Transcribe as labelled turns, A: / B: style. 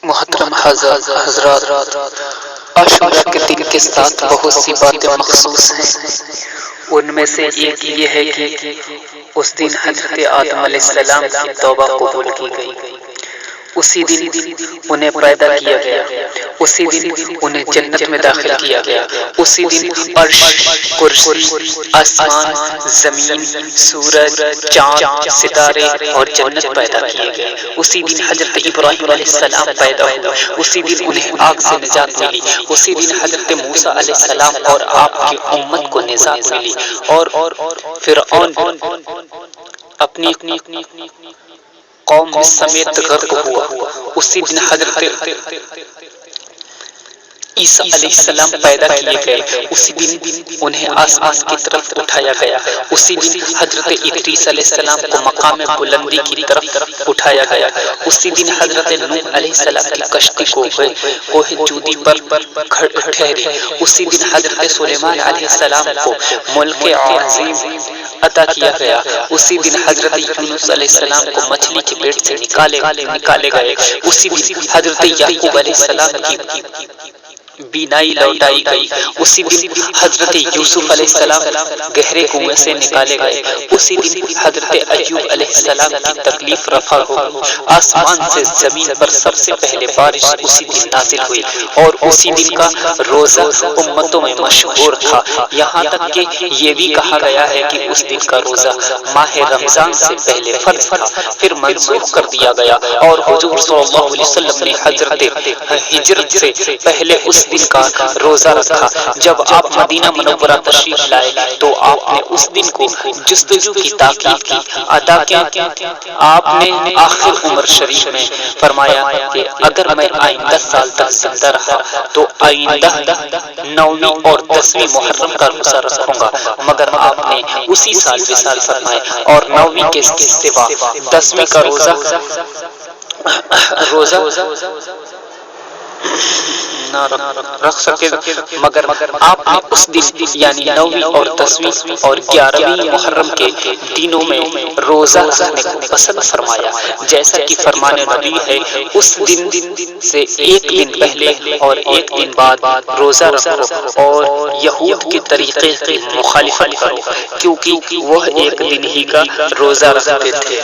A: محترم حضرات، عاشورہ کے دن کے ساتھ بہت سی باتیں مخصوص ہیں۔ ان میں سے ایک یہ ہے کہ اس دن حضرت آدم علیہ السلام کی توبہ قبول کی گئی، اسی دن انہیں پیدا کیا گیا، اسی دن انہیں جنت میں داخل کیا گیا، اسی دن عرش، کرسی، آسمان، زمین، سورج، چاند، ستارے اور جنت پیدا کیے گئے، اسی دن حضرت ابراہیم علیہ السلام پیدا ہوئے، اسی دن انہیں آگ سے نجات ملی، اسی دن حضرت موسیٰ علیہ السلام اور آپ کی امت کو نجات ملی، اور فرعون اپنی قوم سمیت غرق ہوا، اسی دن حضرت عیسیٰ علیہ السلام پیدا کیے گئے، اسی دن انہیں آسمان کی طرف اٹھایا گیا، اسی دن حضرت ادریس علیہ السلام کو مقام بلندی کی طرف اٹھایا گیا، اسی دن حضرت نوح علیہ السلام کی کشتی کو کوہ جودی پر ٹھہری، اسی دن حضرت سلیمان علیہ السلام کو ملک عظیم عطا کیا گیا، اسی دن حضرت یونس علیہ السلام کو مچھلی کے پیٹ سے نکالے گئے، اسی دن حضرت یعقوب علیہ السلام کی بینائی لوٹائی گئی، اسی دن حضرت یوسف علیہ السلام گہرے کنویں سے نکالے گئے، اسی دن حضرت ایوب علیہ السلام کی تکلیف رفع ہو گئی، آسمان سے زمین پر سب سے پہلے بارش اسی دن نازل ہوئی، اور اسی دن کا روزہ امتوں میں مشہور تھا، یہاں تک کہ یہ بھی کہا گیا ہے کہ اس دن کا روزہ ماہ رمضان سے پہلے فرض تھا، پھر منسوخ کر دیا گیا، اور حضور صلی اللہ علیہ وسلم نے حضرت ہجرت سے پہلے اس دن کا روزہ رکھا۔ جب آپ مدینہ منورہ تشریف لائے تو آپ نے اس دن کو جستجو کی تاکید کی ادا کیا۔ آپ نے آخر عمر شریف میں فرمایا کہ اگر میں آئندہ سال تک زندہ رہا تو آئندہ 9ویں اور 10ویں محرم کا روزہ رکھوں گا، مگر آپ نے اسی سال وصال فرمائے اور 9ویں کے سوا 10ویں کا روزہ نہ رکھ سکے، مگر آپ نے اس دن یعنی 9ویں اور 10ویں اور 11ویں محرم کے دنوں میں روزہ رکھنے کو پسند فرمایا، جیسا کہ فرمان نبی ہے اس دن سے ایک دن پہلے اور ایک دن بعد روزہ رکھو اور یہود کے طریقے کی مخالفت کرو، کیونکہ وہ ایک دن ہی کا روزہ رکھتے تھے۔